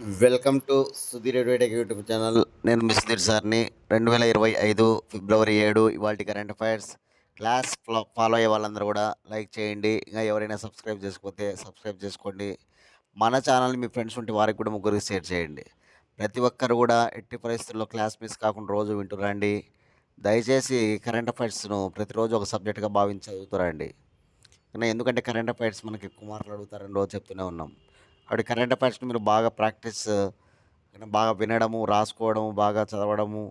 Welcome to Sudheer Edutech YouTube channel. నేను మీ సుధీర్ సార్ని. 2025 ఫిబ్రవరి 7 ఇవాళ కరెంట్ అఫైర్స్ క్లాస్ ఫాలో అయ్యే వాళ్ళందరూ కూడా లైక్ చేయండి. ఇంకా ఎవరైనా సబ్స్క్రైబ్ చేసుకోతే సబ్స్క్రైబ్ చేసుకోండి. మన ఛానల్ని మీ ఫ్రెండ్స్ ఉంటే వారికి కూడా ముగ్గురికి షేర్ చేయండి. ప్రతి ఒక్కరు కూడా ఎట్టి పరిస్థితుల్లో క్లాస్ మిస్ కాకుండా రోజు వింటురండి. దయచేసి కరెంట్ అఫైర్స్ను ప్రతిరోజు ఒక సబ్జెక్ట్గా భావించి చదువుతురండి. ఎందుకంటే కరెంట్ అఫైర్స్ మనకి ఎక్కువ మార్కులు అడుగుతారని రోజు చెప్తూనే ఉన్నాం. అప్పుడు కరెంట్ అఫైర్స్ని మీరు బాగా ప్రాక్టీస్ బాగా వినడము, రాసుకోవడము, బాగా చదవడము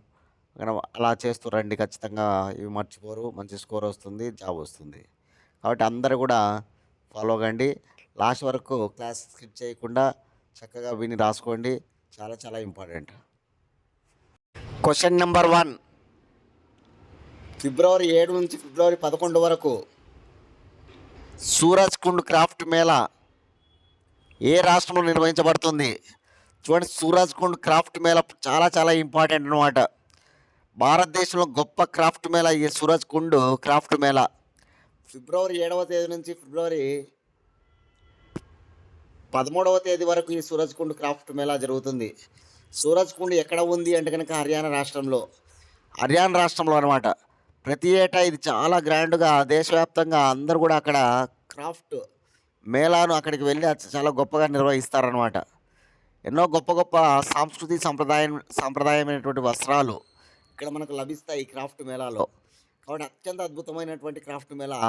అలా చేస్తూ రండి. ఖచ్చితంగా ఇవి మర్చిపోరు, మంచి స్కోర్ వస్తుంది, జాబ్ వస్తుంది. కాబట్టి అందరూ కూడా ఫాలో కండి. లాస్ట్ వరకు క్లాస్ స్కిప్ చేయకుండా చక్కగా విని రాసుకోండి. చాలా చాలా ఇంపార్టెంట్. Question number 1. ఫిబ్రవరి 7 నుంచి ఫిబ్రవరి 11 వరకు సూరజ్ కుండ్ క్రాఫ్ట్ మేళా ఏ రాష్ట్రంలో నిర్వహించబడుతుంది? చూడండి, సూరజ్ కుండ్ క్రాఫ్ట్ మేళా చాలా చాలా ఇంపార్టెంట్ అనమాట. భారతదేశంలో గొప్ప క్రాఫ్ట్ మేళా ఈ సూరజ్ కుండ్ క్రాఫ్ట్ మేళా. ఫిబ్రవరి 7వ తేదీ నుంచి ఫిబ్రవరి 13వ తేదీ వరకు ఈ సూరజ్ కుండ్ క్రాఫ్ట్ మేళా జరుగుతుంది. సూరజ్ కుండ్ ఎక్కడ ఉంది అంటే కనుక హర్యానా రాష్ట్రంలో అనమాట. ప్రతి ఏటా ఇది చాలా గ్రాండ్గా దేశవ్యాప్తంగా అందరూ కూడా అక్కడ క్రాఫ్ట్ మేళాను అక్కడికి వెళ్ళి చాలా గొప్పగా నిర్వహిస్తారనమాట. ఎన్నో గొప్ప గొప్ప సాంప్రదాయమైనటువంటి వస్త్రాలు ఇక్కడ మనకు లభిస్తాయి ఈ క్రాఫ్ట్ మేళాలో. కాబట్టి అత్యంత అద్భుతమైనటువంటి క్రాఫ్ట్ మేళా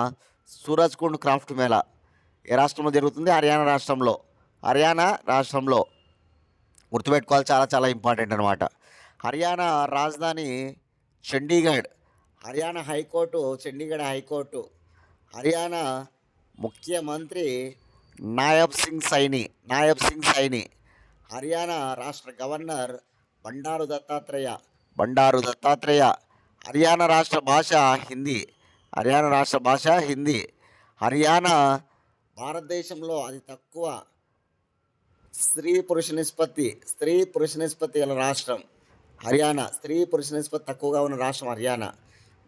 సూరజ్ కుండ్ క్రాఫ్ట్ మేళా ఏ రాష్ట్రంలో జరుగుతుంది? హర్యానా రాష్ట్రంలో. గుర్తుపెట్టుకోవాలి, చాలా చాలా ఇంపార్టెంట్ అనమాట. హర్యానా రాజధాని చండీగఢ్. Haryana high court Chandigarh high court. హర్యానా ముఖ్యమంత్రి నాయబ్ సింగ్ సైని. హర్యానా రాష్ట్ర గవర్నర్ బండారు దత్తాత్రేయ. హర్యానా రాష్ట్ర భాష హిందీ. హర్యానా భారతదేశంలో అతి తక్కువ స్త్రీ పురుష నిష్పత్తి గల రాష్ట్రం హర్యానా. స్త్రీ పురుష నిష్పత్తి తక్కువగా ఉన్న రాష్ట్రం హర్యానా.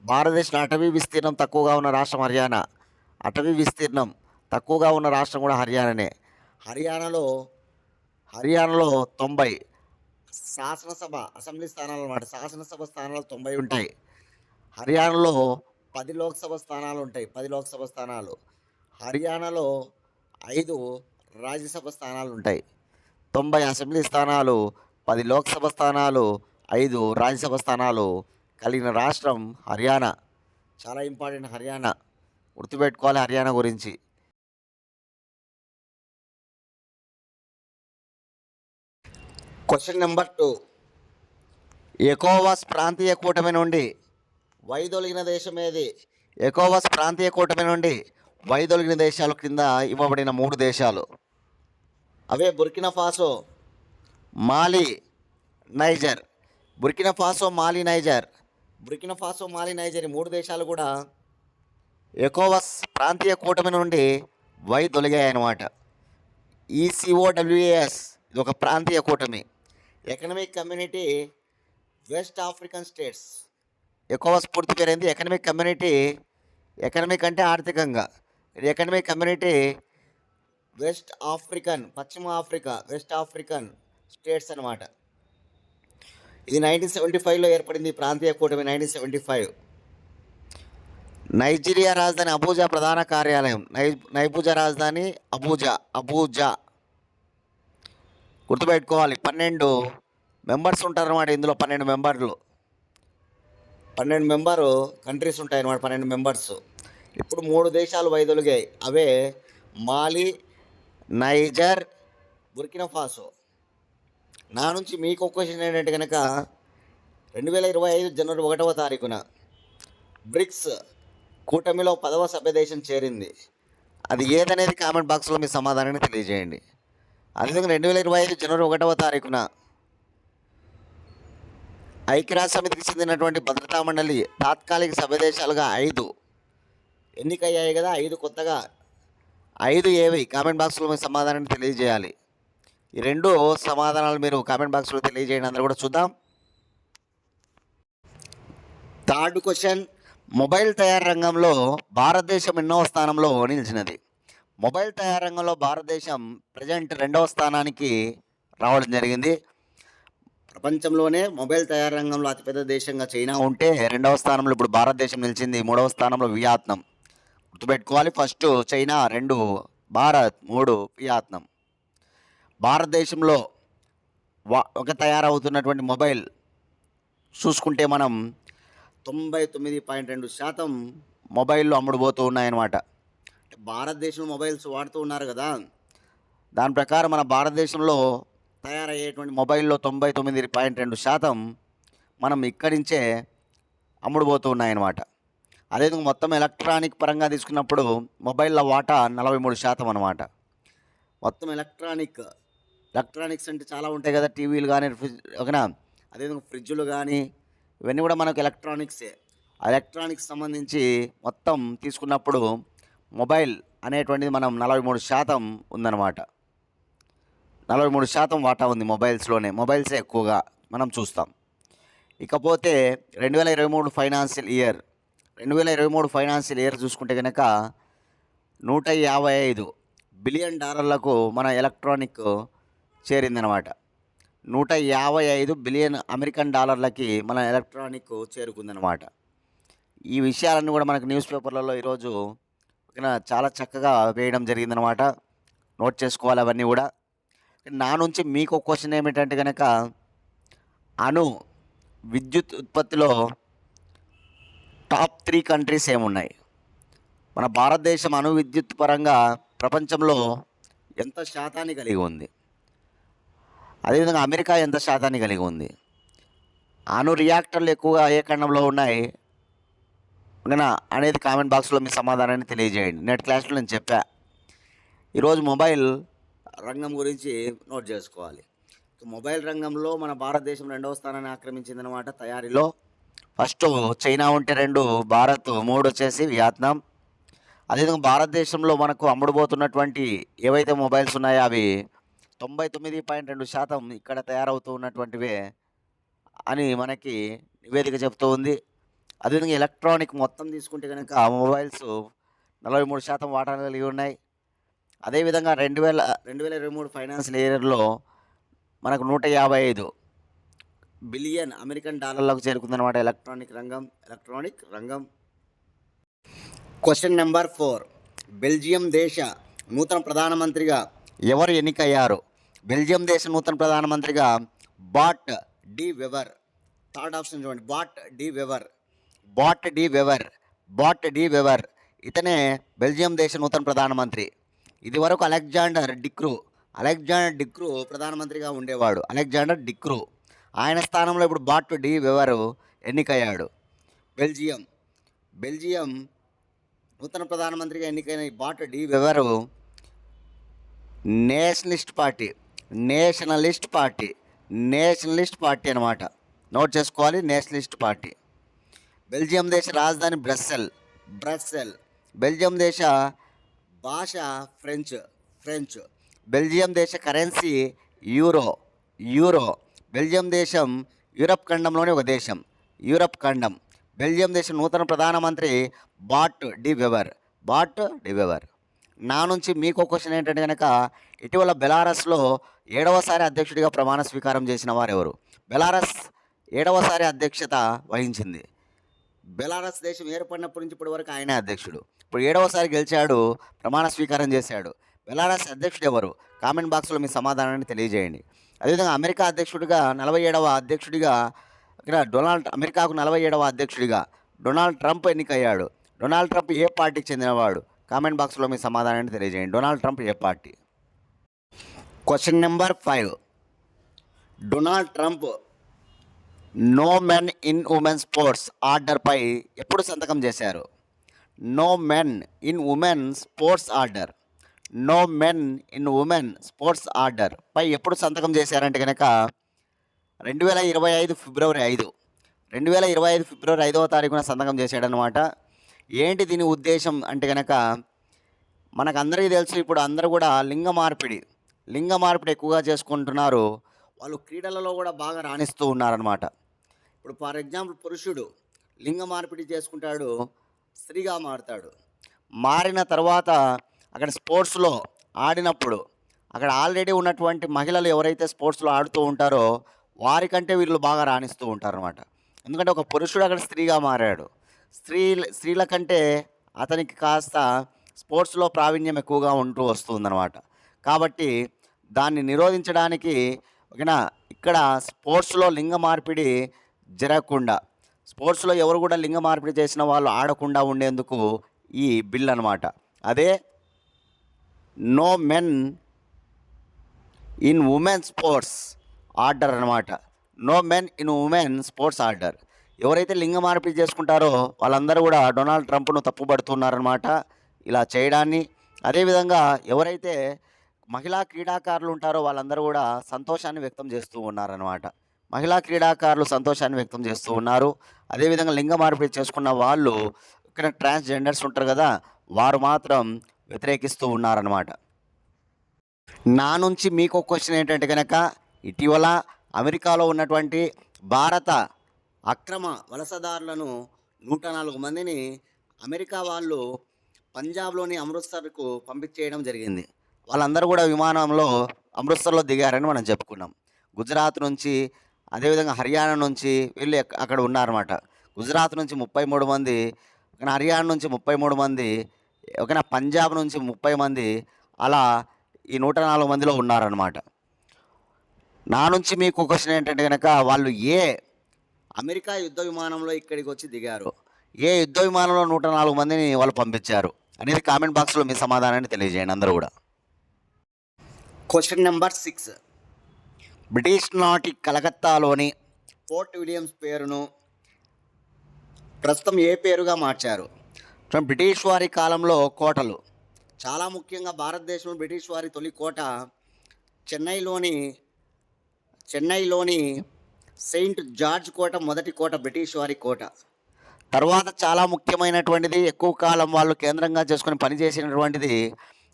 భారతదేశంలో అటవీ విస్తీర్ణం తక్కువగా ఉన్న రాష్ట్రం హర్యానా. అటవీ విస్తీర్ణం తక్కువగా ఉన్న రాష్ట్రం కూడా హర్యానానే. హర్యానాలో 90 అసెంబ్లీ స్థానాలు అన్నమాట. శాసనసభ స్థానాలు 90 ఉంటాయి. హర్యానాలో 10 లోక్సభ స్థానాలు ఉంటాయి. హర్యానాలో 5 రాజ్యసభ స్థానాలు ఉంటాయి. 90 అసెంబ్లీ స్థానాలు, 10 లోక్సభ స్థానాలు, 5 రాజ్యసభ స్థానాలు కలిగిన రాష్ట్రం హర్యానా. చాలా ఇంపార్టెంట్ హర్యానా. గుర్తుపెట్టుకోవాలి హర్యానా గురించి. Question number 2. ఎకోవాస్ ప్రాంతీయ కూటమి నుండి వైదొలిగిన దేశం ఏది? ఎకోవాస్ ప్రాంతీయ కూటమి నుండి వైదొలిగిన దేశాలు క్రింద ఇవ్వబడిన 3 దేశాలు. అవే బుర్కినా ఫాసో, మాలి, నైజర్. బుర్కినా ఫాసో, మాలి, నైజర్ ఈ 3 దేశాలు కూడా ఎకోవాస్ ప్రాంతీయ కూటమి నుండి వైదొలిగాయన్నమాట. ECOWAS ఇది ఒక ప్రాంతీయ కూటమి. Economic community west African states. ఎకోవాస్ పూర్తి పేరైంది ఎకనమిక్ కమ్యూనిటీ. ఎకనమిక్ అంటే ఆర్థికంగా. Economic community west African states అనమాట. ఇది 1975లో ఏర్పడింది ప్రాంతీయ కూటమి. 1975. నైజీరియా రాజధాని అబూజా ప్రధాన కార్యాలయం. నైజీరియా రాజధాని అబూజా. గుర్తుపెట్టుకోవాలి. 12 మెంబర్స్ ఉంటారన్నమాట. ఇందులో 12 మెంబరు కంట్రీస్ ఉంటాయి అన్నమాట. 12 మెంబర్స్. ఇప్పుడు 3 దేశాలు వైదొలిగాయి. అవే మాలి, నైజర్, బుర్కినా ఫాసో. నా నుంచి మీకు ఒక క్వశ్చన్ ఏంటంటే కనుక 2025 జనవరి 1వ తారీఖున బ్రిక్స్ కూటమిలో 10వ సభ్య దేశం చేరింది. అది ఏదనేది కామెంట్ బాక్స్లో మీ సమాధానాన్ని తెలియజేయండి. అదేవిధంగా 2025 జనవరి 1వ తారీఖున ఐక్యరాజ్య సమితికి చెందినటువంటి భద్రతా మండలి తాత్కాలిక సభ్య దేశాలుగా 5 ఎన్నికయ్యాయి కదా. 5 కొత్తగా 5 ఏవి? కామెంట్ బాక్స్లో మీ సమాధానాన్ని తెలియజేయాలి. ఈ 2 సమాధానాలు మీరు కామెంట్ బాక్స్లో తెలియజేయండి. అందరూ కూడా చూద్దాం. Third question. మొబైల్ తయారీ రంగంలో భారతదేశం ఎన్నో స్థానంలో నిలిచినది? మొబైల్ తయారీ రంగంలో భారతదేశం ప్రజెంట్ 2వ స్థానానికి రావడం జరిగింది. ప్రపంచంలోనే మొబైల్ తయారీ రంగంలో అతిపెద్ద దేశంగా చైనా ఉంటే, రెండవ స్థానంలో ఇప్పుడు భారతదేశం నిలిచింది. మూడవ స్థానంలో వియత్నాం. గుర్తుపెట్టుకోవాలి, ఫస్ట్ చైనా, 2 భారత్, 3 వియత్నాం. భారతదేశంలో ఒక తయారవుతున్నటువంటి మొబైల్ చూసుకుంటే మనం 99.2% మొబైల్లో అమ్ముడుపోతూ ఉన్నాయన్నమాట. భారతదేశంలో మొబైల్స్ వాడుతూ ఉన్నారు కదా, దాని ప్రకారం మన భారతదేశంలో తయారయ్యేటువంటి మొబైల్లో 99.2% మనం ఇక్కడి నుంచే అమ్ముడుపోతూ ఉన్నాయన్నమాట. అదేవిధంగా మొత్తం ఎలక్ట్రానిక్ పరంగా తీసుకున్నప్పుడు మొబైల్ల వాటా 43% అనమాట. మొత్తం ఎలక్ట్రానిక్స్ అంటే చాలా ఉంటాయి కదా, టీవీలు కానీ, ఓకేనా, అదేవిధంగా ఫ్రిడ్జ్లు కానీ, ఇవన్నీ కూడా మనకు ఎలక్ట్రానిక్సే. ఆ ఎలక్ట్రానిక్స్ సంబంధించి మొత్తం తీసుకున్నప్పుడు మొబైల్ అనేటువంటిది మనం 43% ఉందన్నమాట. 43% వాటా ఉంది మొబైల్స్లోనే. మొబైల్సే ఎక్కువగా మనం చూస్తాం. ఇకపోతే 2023 ఫైనాన్షియల్ ఇయర్ చూసుకుంటే కనుక $155 బిలియన్ మన ఎలక్ట్రానిక్ చేరిందనమాట. 155 బిలియన్ అమెరికన్ డాలర్లకి మన ఎలక్ట్రానిక్ చేరుకుందనమాట. ఈ విషయాలన్నీ కూడా మనకు న్యూస్ పేపర్లలో ఈరోజు చాలా చక్కగా వేయడం జరిగిందనమాట. నోట్ చేసుకోవాలి అవన్నీ కూడా. నా నుంచి మీకు ఒక క్వశ్చన్ ఏమిటంటే కనుక, అణు విద్యుత్ ఉత్పత్తిలో టాప్ 3 కంట్రీస్ ఏమున్నాయి? మన భారతదేశం అణు విద్యుత్ పరంగా ప్రపంచంలో ఎంత శాతాన్ని కలిగి ఉంది? అదేవిధంగా అమెరికా ఎంత శాతాన్ని కలిగి ఉంది? అణు రియాక్టర్లు ఎక్కువగా ఏ ఖండంలో ఉన్నాయి అనేది కామెంట్ బాక్స్లో మీ సమాధానాన్ని తెలియజేయండి. నెట్ క్లాస్లో నేను చెప్పా. ఈరోజు మొబైల్ రంగం గురించి నోట్ చేసుకోవాలి. మొబైల్ రంగంలో మన భారతదేశం 2వ స్థానాన్ని ఆక్రమించిందనమాట తయారీలో. ఫస్ట్ చైనా ఉంటే 2, భారత్ 3 వచ్చేసి వియత్నాం. అదేవిధంగా భారతదేశంలో మనకు అమ్ముడుపోతున్నటువంటి ఏవైతే మొబైల్స్ ఉన్నాయో అవి 99.2% ఇక్కడ తయారవుతూ ఉన్నటువంటివే అని మనకి నివేదిక చెప్తూ ఉంది. అదేవిధంగా ఎలక్ట్రానిక్ మొత్తం తీసుకుంటే కనుక మొబైల్స్ 43% వాటాలు కలిగి ఉన్నాయి. అదేవిధంగా 2023 ఫైనాన్షియల్ ఇయర్లో మనకు 155 బిలియన్ అమెరికన్ డాలర్లకు చేరుకుందన్నమాట ఎలక్ట్రానిక్ రంగం. క్వశ్చన్ నెంబర్ 4, బెల్జియం దేశ నూతన ప్రధానమంత్రిగా ఎవరు ఎన్నికయ్యారు? బెల్జియం దేశ నూతన ప్రధానమంత్రిగా బాట్ డి వెవర్. థర్డ్ ఆప్షన్ చూడండి, బాట్ డి వెవర్. ఇతనే బెల్జియం దేశ నూతన ప్రధానమంత్రి. ఇది వరకు అలెగ్జాండర్ డిక్రూ ప్రధానమంత్రిగా ఉండేవాడు. ఆయన స్థానంలో ఇప్పుడు బాట్ డి వెవర్ ఎన్నికయ్యాడు. బెల్జియం నూతన ప్రధానమంత్రిగా ఎన్నికైన ఈ బాట్ డి వెవర్ నేషనలిస్ట్ పార్టీ అనమాట. నోట్ చేసుకోవాలి, నేషనలిస్ట్ పార్టీ. బెల్జియం దేశ రాజధాని బ్రస్సెల్. బెల్జియం దేశ భాష ఫ్రెంచ్. బెల్జియం దేశ కరెన్సీ యూరో. బెల్జియం దేశం యూరప్ ఖండంలోని ఒక దేశం. బెల్జియం దేశ నూతన ప్రధానమంత్రి బాట్ డి వెవర్. నా నుంచి మీకు క్వశ్చన్ ఏంటంటే కనుక, ఇటీవల బెలారస్లో 7వసారి అధ్యక్షుడిగా ప్రమాణ స్వీకారం చేసిన వారు ఎవరు? బెలారస్ 7వసారి అధ్యక్షత వహించింది. బెలారస్ దేశం ఏర్పడినప్పటి నుంచి ఇప్పటి వరకు ఆయనే అధ్యక్షుడు. ఇప్పుడు 7వసారి గెలిచాడు, ప్రమాణ స్వీకారం చేశాడు. బెలారస్ అధ్యక్షుడు ఎవరు? కామెంట్ బాక్స్లో మీ సమాధానాన్ని తెలియజేయండి. అదేవిధంగా అమెరికా అధ్యక్షుడిగా 47వ అధ్యక్షుడిగా అమెరికాకు 47వ అధ్యక్షుడిగా డొనాల్డ్ ట్రంప్ ఎన్నికయ్యాడు. డొనాల్డ్ ట్రంప్ ఏ పార్టీకి చెందినవాడు? కామెంట్ బాక్స్లో మీ సమాధానాన్ని తెలియజేయండి. డొనాల్డ్ ట్రంప్ ఏ party? Question number 5, Donald Trump no men in women sports ఆర్డర్పై ఎప్పుడు సంతకం చేశారు? No men in women sports order పై ఎప్పుడు సంతకం చేశారంటే కనుక 2025 ఫిబ్రవరి 5వ తారీఖున సంతకం చేశాడనమాట. ఏంటి దీని ఉద్దేశం అంటే కనుక, మనకందరికీ తెలుసు, ఇప్పుడు అందరూ కూడా లింగ మార్పిడి ఎక్కువగా చేసుకుంటున్నారు. వాళ్ళు క్రీడలలో కూడా బాగా రాణిస్తూ ఉన్నారనమాట. ఇప్పుడు ఫర్ ఎగ్జాంపుల్, పురుషుడు లింగ మార్పిడి చేసుకుంటాడు, స్త్రీగా మారుతాడు. మారిన తర్వాత అక్కడ స్పోర్ట్స్లో ఆడినప్పుడు అక్కడ ఆల్రెడీ ఉన్నటువంటి మహిళలు ఎవరైతే స్పోర్ట్స్‌లో ఆడుతూ ఉంటారో వారికంటే వీళ్ళు బాగా రాణిస్తూ ఉంటారనమాట. ఎందుకంటే ఒక పురుషుడు అక్కడ స్త్రీగా మారాడు. స్త్రీల కంటే అతనికి కాస్త స్పోర్ట్స్‌లో ప్రావీణ్యం ఎక్కువగా ఉంటూ వస్తుందనమాట. కాబట్టి దాన్ని నిరోధించడానికి ఓకేనా, ఇక్కడ స్పోర్ట్స్‌లో లింగ మార్పిడి జరగకుండా, స్పోర్ట్స్‌లో ఎవరు కూడా లింగ మార్పిడి చేసిన వాళ్ళు ఆడకుండా ఉండేందుకు ఈ బిల్ అనమాట. అదే no men in women sports order అనమాట. No men in women sports order. ఎవరైతే లింగ మార్పిడి చేసుకుంటారో వాళ్ళందరూ కూడా డొనాల్డ్ ట్రంప్ను తప్పుపడుతున్నారనమాట ఇలా చేయడాన్ని. అదేవిధంగా ఎవరైతే మహిళా క్రీడాకారులు ఉంటారో వాళ్ళందరూ కూడా సంతోషాన్ని వ్యక్తం చేస్తూ ఉన్నారనమాట. మహిళా క్రీడాకారులు సంతోషాన్ని వ్యక్తం చేస్తూ ఉన్నారు. అదేవిధంగా లింగ మార్పిడి చేసుకున్న వాళ్ళు, ఇక్కడ ట్రాన్స్‌జెండర్స్ ఉంటారు కదా, వారు మాత్రం వ్యతిరేకిస్తూ ఉన్నారనమాట. నా నుంచి మీకు క్వశ్చన్ ఏంటంటే కనుక, ఇటీవల అమెరికాలో ఉన్నటువంటి భారత అక్రమ వలసదారులను 104 మందిని అమెరికా వాళ్ళు పంజాబ్లోని అమృత్సర్కు పంపించేయడం జరిగింది. వాళ్ళందరూ కూడా విమానంలో అమృత్సర్లో దిగారని మనం చెప్పుకున్నాం. గుజరాత్ నుంచి, అదేవిధంగా హర్యానా నుంచి వీళ్ళు అక్కడ ఉన్నారన్నమాట. గుజరాత్ నుంచి 33 మంది, హర్యానా నుంచి 33 మంది, ఓకేనా, పంజాబ్ నుంచి 30 మంది, అలా ఈ 104 మందిలో ఉన్నారన్నమాట. నా నుంచి మీకు క్వశ్చన్ ఏంటంటే కనుక, వాళ్ళు అమెరికా యుద్ధ విమానంలో ఇక్కడికి వచ్చి దిగారు, ఏ యుద్ధ విమానంలో 104 మందిని వాళ్ళు పంపించారు అనేది కామెంట్ బాక్స్లో మీ సమాధానాన్ని తెలియజేయండి అందరూ కూడా. Question number 6. బ్రిటిష్ నాటి కలకత్తాలోని ఫోర్ట్ విలియమ్స్ పేరును ప్రస్తుతం ఏ పేరుగా మార్చారు? బ్రిటిష్ వారి కాలంలో కోటలు చాలా ముఖ్యంగా, భారతదేశంలో బ్రిటిష్ వారి తొలి కోట చెన్నైలోని సెయింట్ జార్జ్ కోట మొదటి కోట, బ్రిటిష్ వారి కోట. తర్వాత చాలా ముఖ్యమైనటువంటిది, ఎక్కువ కాలం వాళ్ళు కేంద్రంగా చేసుకొని పనిచేసినటువంటిది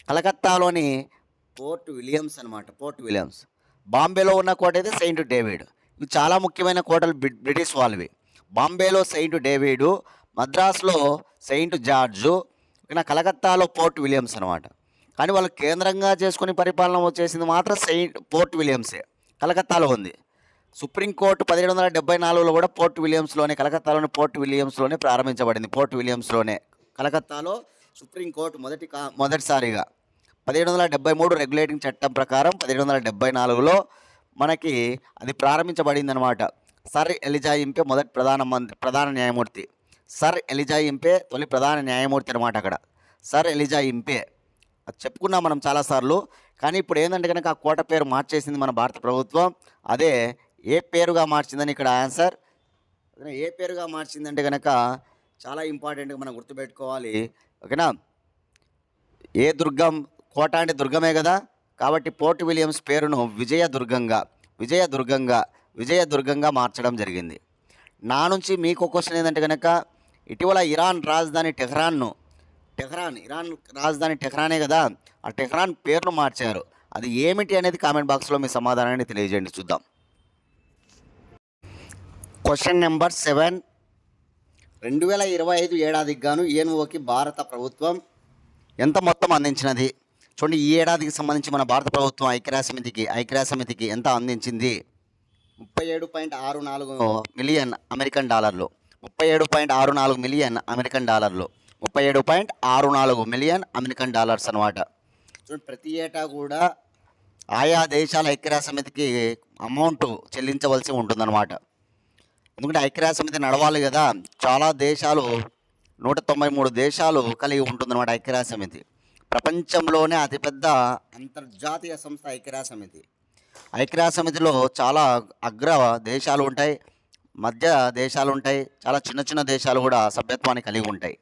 కలకత్తాలోని పోర్ట్ విలియమ్స్ అనమాట. Port Williams. బాంబేలో ఉన్న కోట అయితే సెయింట్ డేవిడ్. ఇవి చాలా ముఖ్యమైన కోటలు బ్రిటిష్ వాళ్ళవి. బాంబేలో సెయింట్ డేవిడ్, మద్రాసులో సెయింట్ జార్జు, కలకత్తాలో పోర్ట్ విలియమ్స్ అనమాట. కానీ వాళ్ళు కేంద్రంగా చేసుకుని పరిపాలన వచ్చేసింది మాత్రం పోర్ట్ విలియమ్సే, కలకత్తాలో ఉంది. సుప్రీంకోర్టు 1774లో కూడా పోర్ట్ విలియమ్స్లోనే, కలకత్తాలోని పోర్ట్ విలియమ్స్లోనే ప్రారంభించబడింది. పోర్ట్ విలియమ్స్లోనే కలకత్తాలో సుప్రీంకోర్టు మొదటిసారిగా 1773 రెగ్యులేటింగ్ చట్టం ప్రకారం 1774లో మనకి అది ప్రారంభించబడింది అనమాట. సర్ ఎలిజా ఇంపే మొదటి ప్రధాన న్యాయమూర్తి. సర్ ఎలిజా ఇంపే తొలి ప్రధాన న్యాయమూర్తి అనమాట అక్కడ. సర్ ఎలిజా ఇంపే అది చెప్పుకున్నాం మనం చాలాసార్లు. కానీ ఇప్పుడు ఏంటంటే కనుక ఆ కోట పేరు మార్చేసింది మన భారత ప్రభుత్వం. అదే ఏ పేరుగా మార్చిందని ఇక్కడ ఆన్సర్. ఏ పేరుగా మార్చిందంటే కనుక చాలా ఇంపార్టెంట్గా మనం గుర్తుపెట్టుకోవాలి, ఓకేనా. ఏ దుర్గం, కోట అంటే దుర్గమే కదా, కాబట్టి పోర్ట్ విలియమ్స్ పేరును విజయదుర్గంగా మార్చడం జరిగింది. నా నుంచి మీకు క్వశ్చన్ ఏంటంటే కనుక, ఇటీవల ఇరాన్ రాజధాని టెహ్రానే కదా, ఆ టెహ్రాన్ పేరును మార్చారు. అది ఏమిటి అనేది కామెంట్ బాక్స్లో మీ సమాధానాన్ని తెలియజేయండి, చూద్దాం. Question number 7. 2025 ఏడాదికి గాను యుఎన్ఓకి భారత ప్రభుత్వం ఎంత మొత్తం అందించినది? చూడండి, ఈ ఏడాదికి సంబంధించి మన భారత ప్రభుత్వం ఐక్యరాజ్యసమితికి ఎంత అందించింది? 37.64 మిలియన్ అమెరికన్ డాలర్లు. 37.64 మిలియన్ అమెరికన్ డాలర్లు. 37.64 మిలియన్ అమెరికన్ డాలర్స్ అనమాట. చూడండి, ప్రతి ఏటా కూడా ఆయా దేశాల ఐక్యరాజ్యసమితికి అమౌంట్ చెల్లించవలసి ఉంటుందన్నమాట. ఎందుకంటే ఐక్యరాజ్యసమితి నడవాలి కదా, చాలా దేశాలు, 193 దేశాలు కలిగి ఉంటుందన్నమాట ఐక్యరాజ్యసమితి. ప్రపంచంలోనే అతిపెద్ద అంతర్జాతీయ సంస్థ ఐక్యరాజ్యసమితి. ఐక్యరాజ్యసమితిలో చాలా అగ్ర దేశాలు ఉంటాయి, మధ్య దేశాలు ఉంటాయి, చాలా చిన్న చిన్న దేశాలు కూడా సభ్యత్వాన్ని కలిగి ఉంటాయి.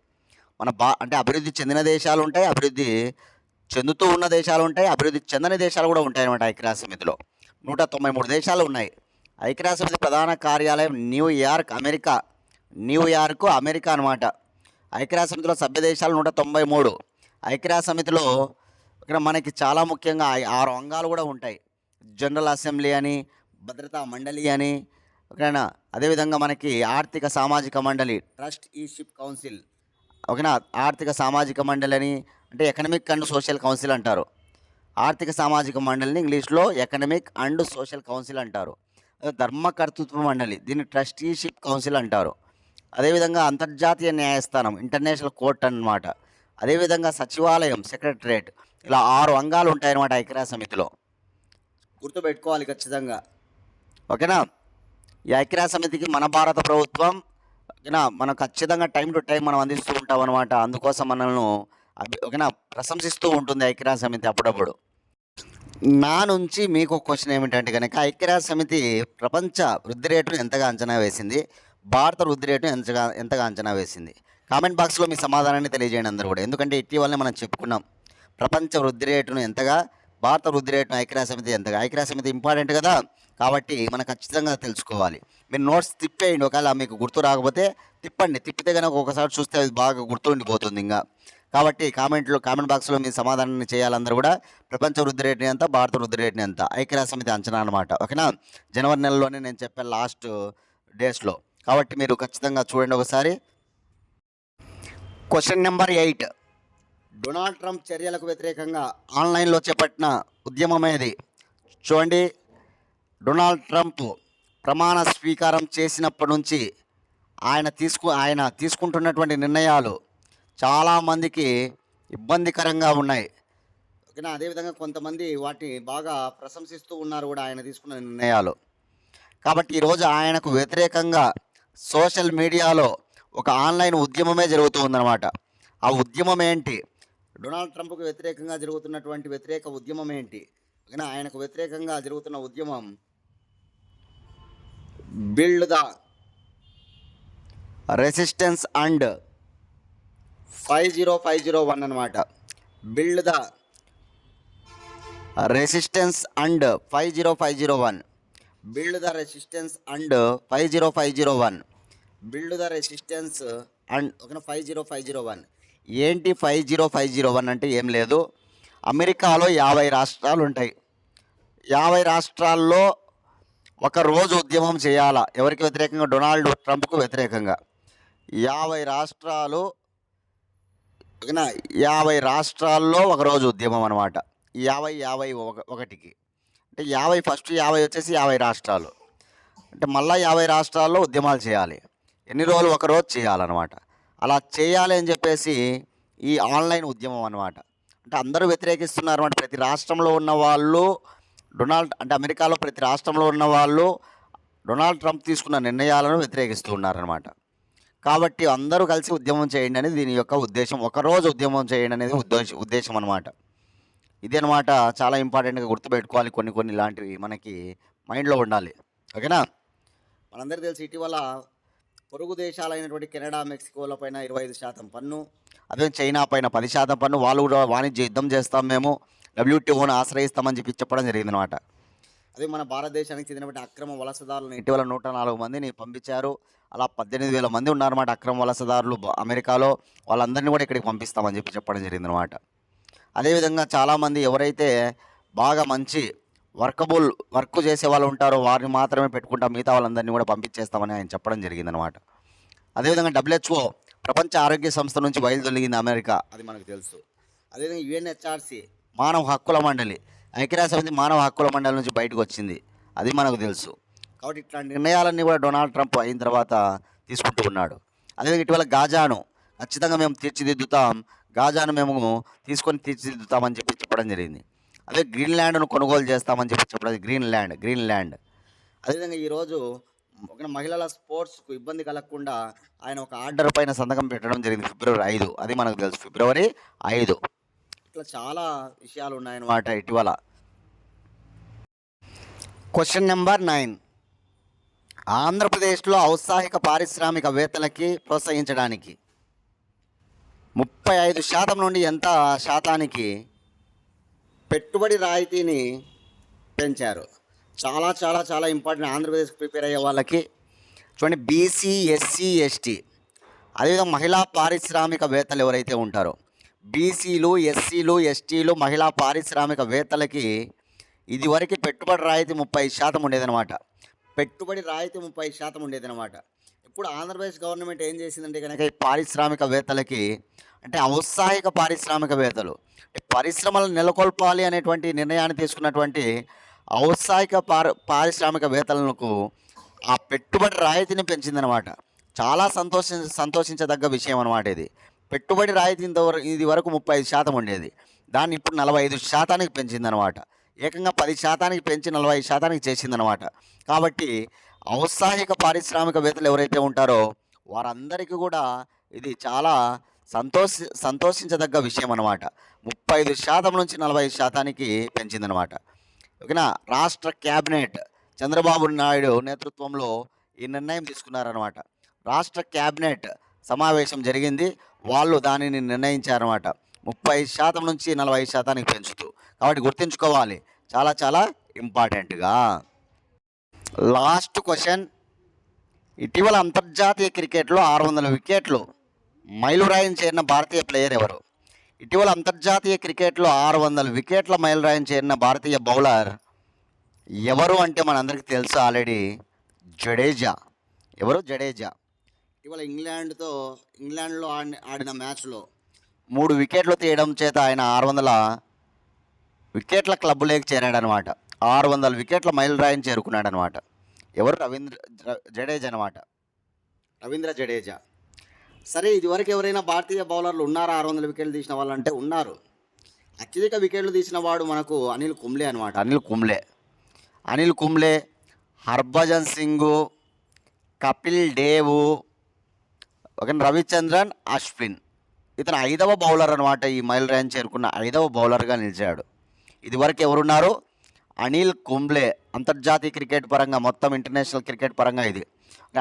అంటే అభివృద్ధి చెందిన దేశాలు ఉంటాయి, అభివృద్ధి చెందుతూ ఉన్న దేశాలు ఉంటాయి, అభివృద్ధి చెందని దేశాలు కూడా ఉంటాయి అన్నమాట ఐక్యరాజ్యసమితిలో. 193 దేశాలు ఉన్నాయి. ఐక్యరాజ్యసమితి ప్రధాన కార్యాలయం న్యూయార్క్, అమెరికా అనమాట. ఐక్యరాజ్యసమితిలో సభ్య దేశాలు 193. ఐక్యరాజ్యసమితిలో ఇక్కడ మనకి చాలా ముఖ్యంగా 6 అంగాలు కూడా ఉంటాయి. జనరల్ అసెంబ్లీ అని, భద్రతా మండలి అని, ఓకేనా. అదేవిధంగా మనకి ఆర్థిక సామాజిక మండలి, ట్రస్ట్ ఈషిప్ కౌన్సిల్, ఓకేనా. ఆర్థిక సామాజిక మండలి అని అంటే ఎకనామిక్ అండ్ సోషల్ కౌన్సిల్ అంటారు. ఆర్థిక సామాజిక మండలిని ఇంగ్లీష్లో ఎకనమిక్ అండ్ సోషల్ కౌన్సిల్ అంటారు. ధర్మకర్తృత్వ మండలి దీన్ని ట్రస్టీషిప్ కౌన్సిల్ అంటారు. అదేవిధంగా అంతర్జాతీయ న్యాయస్థానం ఇంటర్నేషనల్ కోర్ట్ అన్నమాట. అదేవిధంగా సచివాలయం సెక్రటరేట్, ఇలా 6 అంగాలు ఉంటాయన్నమాట ఐక్యరాజ్య సమితిలో. గుర్తుపెట్టుకోవాలి ఖచ్చితంగా. ఓకేనా? ఈ ఐక్యరాజ్య సమితికి మన భారత ప్రభుత్వం ఓకేనా మనం ఖచ్చితంగా టైం టు టైం మనం అందిస్తూ ఉంటాం అనమాట. అందుకోసం మనల్ని ఓకేనా ప్రశంసిస్తూ ఉంటుంది ఐక్యరాజ్య సమితి అప్పుడప్పుడు. నా నుంచి మీకు క్వశ్చన్ ఏమిటంటే కనుక ఐక్యరాజ్య సమితి ప్రపంచ వృద్ధి రేటును ఎంతగా అంచనా వేసింది, భారత వృద్ధి రేటును ఎంతగా అంచనా వేసింది? కామెంట్ బాక్స్లో మీ సమాధానాన్ని తెలియజేయండి అందరూ కూడా. ఎందుకంటే ఇటీవలనే మనం చెప్పుకున్నాం ప్రపంచ వృద్ధి రేటును ఎంతగా, భారత వృద్ధి రేటును ఐక్యరాజ్య సమితి ఎంతగా. ఐక్యరాజ్య సమితి ఇంపార్టెంట్ కదా, కాబట్టి మనం ఖచ్చితంగా తెలుసుకోవాలి. మీరు నోట్స్ తిప్పేయండి, ఒకవేళ మీకు గుర్తు రాకపోతే తిప్పండి. తిప్పితే కనుక ఒకసారి చూస్తే అది బాగా గుర్తుండిపోతుంది ఇంకా. కాబట్టి కామెంట్ బాక్స్లో మీ సమాధానాన్ని చేయాలందరూ కూడా. ప్రపంచ వృద్ధి రేటుని ఎంత, భారత వృద్ధి రేటుని ఎంత, ఐక్యరాజ్య సమితి అంచనా అనమాట. ఓకేనా? జనవరి నెలలోనే నేను చెప్పాను లాస్ట్ డేస్లో. కాబట్టి మీరు ఖచ్చితంగా చూడండి ఒకసారి. Question number 8. డొనాల్డ్ ట్రంప్ చర్యలకు వ్యతిరేకంగా ఆన్లైన్లో చేపట్టిన ఉద్యమం ఏది? చూడండి, డొనాల్డ్ ట్రంప్ ప్రమాణ స్వీకారం చేసినప్పటి నుంచి ఆయన తీసుకుంటున్నటువంటి నిర్ణయాలు చాలామందికి ఇబ్బందికరంగా ఉన్నాయి. ఓకేనా? అదేవిధంగా కొంతమంది వాటిని బాగా ప్రశంసిస్తూ ఉన్నారు కూడా ఆయన తీసుకున్న నిర్ణయాలు. కాబట్టి ఈరోజు ఆయనకు వ్యతిరేకంగా సోషల్ మీడియాలో ఒక ఆన్లైన్ ఉద్యమమే జరుగుతూ ఉందన్నమాట. ఆ ఉద్యమం ఏంటి? డొనాల్డ్ ట్రంప్కు వ్యతిరేకంగా జరుగుతున్నటువంటి వ్యతిరేక ఉద్యమం ఏంటి? ఓకేనా? ఆయనకు వ్యతిరేకంగా జరుగుతున్న ఉద్యమం బిల్డ్ ద రెసిస్టెన్స్ అండ్ 50501 అనమాట. Build the resistance and 50501. Build the resistance and 50501. Build the resistance and ఓకేనా 50501. ఏంటి 50501 అంటే ఏం లేదు, అమెరికాలో 50 రాష్ట్రాలు ఉంటాయి. 50 రాష్ట్రాల్లో ఒక రోజు ఉద్యమం చేయాలా. ఎవరికి వ్యతిరేకంగా? డొనాల్డ్ ట్రంప్కు వ్యతిరేకంగా. 50 రాష్ట్రాలు ఓకేనా, 50 రాష్ట్రాల్లో ఒకరోజు ఉద్యమం అనమాట. 50-51కి అంటే 50 ఫస్ట్ 50 వచ్చేసి 50 రాష్ట్రాలు అంటే మళ్ళీ 50 రాష్ట్రాల్లో ఉద్యమాలు చేయాలి. ఎన్ని రోజులు? ఒకరోజు చేయాలన్నమాట. అలా చేయాలి అని చెప్పేసి ఈ ఆన్లైన్ ఉద్యమం అనమాట. అంటే అందరూ వ్యతిరేకిస్తున్నారు అన్నమాట. ప్రతి రాష్ట్రంలో ఉన్న వాళ్ళు అమెరికాలో ప్రతి రాష్ట్రంలో ఉన్న వాళ్ళు డొనాల్డ్ ట్రంప్ తీసుకున్న నిర్ణయాలను వ్యతిరేకిస్తూ ఉన్నారనమాట. కాబట్టి అందరూ కలిసి ఉద్యమం చేయండి అనేది దీని యొక్క ఉద్దేశం. ఒకరోజు ఉద్యమం చేయండి అనేది ఉద్దేశం అనమాట. ఇది అనమాట. చాలా ఇంపార్టెంట్గా గుర్తుపెట్టుకోవాలి. కొన్ని ఇలాంటివి మనకి మైండ్లో ఉండాలి. ఓకేనా? మనందరికీ తెలిసి ఇటీవల పొరుగు దేశాలైనటువంటి కెనడా, మెక్సికోల పైన 25% పన్ను, అదే చైనా పైన 10% పన్ను. వాళ్ళు కూడా వాణిజ్య యుద్ధం చేస్తాం, మేము WTOను ఆశ్రయిస్తామని చెప్పడం జరిగిందనమాట. అదే మన భారతదేశానికి చెందినటువంటి అక్రమ వలసదారులను ఇటీవల 104 మందిని పంపించారు. అలా 18,000 మంది ఉన్నారన్నమాట అక్రమ వలసదారులు అమెరికాలో. వాళ్ళందరినీ కూడా ఇక్కడికి పంపిస్తామని చెప్పడం జరిగిందనమాట. అదేవిధంగా చాలామంది ఎవరైతే బాగా మంచి వర్క్ చేసే వాళ్ళు ఉంటారో వారిని మాత్రమే పెట్టుకుంటాం, మిగతా వాళ్ళందరినీ కూడా పంపించేస్తామని ఆయన చెప్పడం జరిగిందనమాట. అదేవిధంగా WHO ప్రపంచ ఆరోగ్య సంస్థ నుంచి బయలుదేరింది అమెరికా, అది మనకు తెలుసు. అదేవిధంగా UNHRC మానవ హక్కుల మండలి, ఐక్యరాజ్య సమితి మానవ హక్కుల మండలి నుంచి బయటకు వచ్చింది, అది మనకు తెలుసు. కాబట్టి ఇట్లాంటి నిర్ణయాలన్నీ కూడా డొనాల్డ్ ట్రంప్ అయిన తర్వాత తీసుకుంటూ ఉన్నాడు. అదేవిధంగా ఇటీవల గాజాను ఖచ్చితంగా మేము తీర్చిదిద్దుతాం, గాజాను మేము తీర్చిదిద్దుతామని చెప్పడం జరిగింది. అదే గ్రీన్లాండ్ను కొనుగోలు చేస్తామని చెప్పడం. గ్రీన్లాండ్. అదేవిధంగా ఈరోజు ఒక మహిళల స్పోర్ట్స్కు ఇబ్బంది కలగకుండా ఆయన ఒక ఆర్డర్ పైన సంతకం పెట్టడం జరిగింది ఫిబ్రవరి 5, అది మనకు తెలుసు. ఫిబ్రవరి 5. ఇట్లా చాలా విషయాలు ఉన్నాయన్నమాట ఇటీవల. Question number 9. ఆంధ్రప్రదేశ్లో ఔత్సాహిక పారిశ్రామికవేత్తలకి ప్రోత్సహించడానికి 35% నుండి ఎంత శాతానికి పెట్టుబడి రాయితీని పెంచారు? చాలా చాలా చాలా ఇంపార్టెంట్ ఆంధ్రప్రదేశ్కి ప్రిపేర్ అయ్యే వాళ్ళకి. చూడండి, BC, SC, ST అదేవిధంగా మహిళా పారిశ్రామికవేత్తలు ఎవరైతే ఉంటారో, BCలు, SCలు, STలు మహిళా పారిశ్రామికవేత్తలకి ఇదివరకు పెట్టుబడి రాయితీ 30% ఉండేదన్నమాట. పెట్టుబడి రాయితీ 30% ఉండేదన్నమాట. ఇప్పుడు ఆంధ్రప్రదేశ్ గవర్నమెంట్ ఏం చేసిందంటే కనుక ఈ పారిశ్రామికవేత్తలకి అంటే ఔత్సాహిక పారిశ్రామికవేత్తలు పరిశ్రమలను నెలకొల్పాలి అనేటువంటి నిర్ణయాన్ని తీసుకున్నటువంటి ఔత్సాహిక పారిశ్రామికవేత్తలకు ఆ పెట్టుబడి రాయితీని పెంచిందనమాట. చాలా సంతోషించదగ్గ విషయం అనమాట ఇది. పెట్టుబడి రాయితీ ఇది వరకు 35% ఉండేది. దాన్ని ఇప్పుడు 45%కి పెంచిందనమాట. ఏకంగా 10%కి పెంచి 45%కి చేసిందనమాట. కాబట్టి ఔత్సాహిక పారిశ్రామికవేత్తలు ఎవరైతే ఉంటారో వారందరికీ కూడా ఇది చాలా సంతోషించదగ్గ విషయం అనమాట. 35% నుంచి 40%కి పెంచిందనమాట. ఓకేనా. రాష్ట్ర క్యాబినెట్ చంద్రబాబు నాయుడు నేతృత్వంలో ఈ నిర్ణయం తీసుకున్నారనమాట. రాష్ట్ర క్యాబినెట్ సమావేశం జరిగింది. వాళ్ళు దానిని నిర్ణయించారన్నమాట. 30% నుంచి 40%కి పెంచుతూ. కాబట్టి గుర్తుంచుకోవాలి, చాలా చాలా ఇంపార్టెంట్గా. Last question. ఇటీవల అంతర్జాతీయ క్రికెట్లో 600 వికెట్లు మైలురాయిని చేరిన భారతీయ ప్లేయర్ ఎవరు? ఇటీవల అంతర్జాతీయ క్రికెట్లో 600 వికెట్ల మైలురాయిని చేరిన భారతీయ బౌలర్ ఎవరు అంటే మనందరికీ తెలుసు ఆల్రెడీ, జడేజా. ఎవరు? జడేజా. ఇటీవల ఇంగ్లాండ్లో ఆడిన మ్యాచ్లో 3 వికెట్లు తీయడం చేత ఆయన 600 వికెట్ల క్లబ్లోకి చేరాడనమాట. 600 వికెట్ల మైలురాయిని చేరుకున్నాడనమాట. ఎవరు? జడేజా అనమాట. రవీంద్ర జడేజా. సరే, ఇదివరకు ఎవరైనా భారతీయ బౌలర్లు ఉన్నారా 600 వికెట్లు తీసిన వాళ్ళు అంటే ఉన్నారు. అత్యధిక వికెట్లు తీసిన వాడు మనకు అనిల్ కుంబ్లే అనమాట. అనిల్ కుంబ్లే, హర్భజన్ సింగ్, కపిల్ దేవ్, ఒక రవిచంద్రన్ అశ్విన్. ఇతను 5వ బౌలర్ అనమాట. ఈ మైలురాయిని చేరుకున్న 5వ బౌలర్గా నిలిచాడు. ఇదివరకు ఎవరున్నారు? అనిల్ కుంబ్లే. అంతర్జాతీయ క్రికెట్ పరంగా, మొత్తం ఇంటర్నేషనల్ క్రికెట్ పరంగా ఇది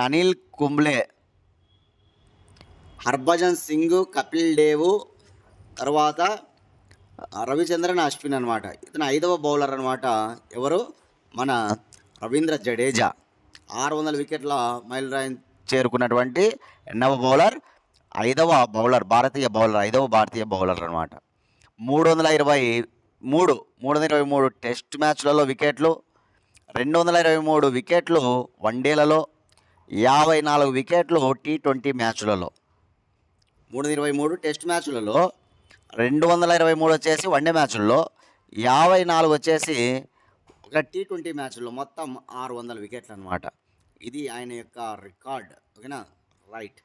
అనిల్ కుంబ్లే, హర్భజన్ సింగ్, కపిల్ దేవ్, తర్వాత రవిచంద్రన్ అశ్విన్ అనమాట. ఇతను 5వ బౌలర్ అనమాట. ఎవరు? మన రవీంద్ర జడేజా. 600 వికెట్ల మైలురాయిని చేరుకున్నటువంటి 8వ బౌలర్, 5వ బౌలర్, భారతీయ బౌలర్, 5వ భారతీయ బౌలర్ అనమాట. 323 టెస్ట్ మ్యాచ్లలో వికెట్లు, 223 వికెట్లు వన్డేలలో, 54 వికెట్లు T20 మ్యాచ్లలో. 323 టెస్ట్ మ్యాచ్లలో, 223 వచ్చేసి వన్డే మ్యాచ్ల్లో, 54 వచ్చేసి ఒక T20 మ్యాచ్ల్లో, మొత్తం 600 వికెట్లు అనమాట. ఇది ఆయన యొక్క రికార్డ్. ఓకేనా. రైట్.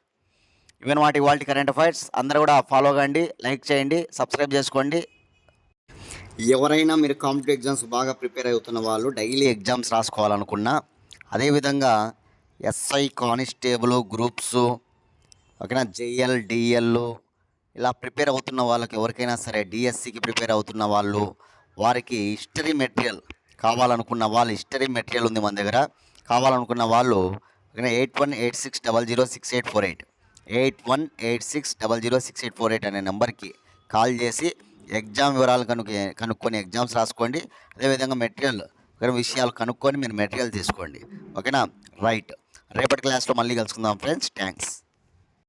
ఇవన్నీ ఇవాళ కరెంట్ అఫైర్స్. అందరూ కూడా ఫాలో కండి, లైక్ చేయండి, సబ్స్క్రైబ్ చేసుకోండి. ఎవరైనా మీరు కాంపిటేటివ్ ఎగ్జామ్స్ బాగా ప్రిపేర్ అవుతున్న వాళ్ళు డైలీ ఎగ్జామ్స్ రాసుకోవాలనుకున్నా, అదేవిధంగా ఎస్ఐ కానిస్టేబుల్ గ్రూప్స్, ఓకేనా, JL DL ఇలా ప్రిపేర్ అవుతున్న వాళ్ళకి ఎవరికైనా సరే, డిఎస్సికి ప్రిపేర్ అవుతున్న వాళ్ళు, వారికి హిస్టరీ మెటీరియల్ కావాలనుకున్న వాళ్ళు, హిస్టరీ మెటీరియల్ ఉంది మన దగ్గర. కావాలనుకున్న వాళ్ళు 8186006848 8186006848 అనే నెంబర్కి కాల్ చేసి ఎగ్జామ్ వివరాలు కనుక్కొని ఎగ్జామ్స్ రాసుకోండి. అదేవిధంగా మెటీరియల్ విషయాలు కనుక్కొని మీరు మెటీరియల్ తీసుకోండి. ఓకేనా. రైట్. రేపటి క్లాస్లో మళ్ళీ కలుసుకుందాం ఫ్రెండ్స్. థ్యాంక్స్.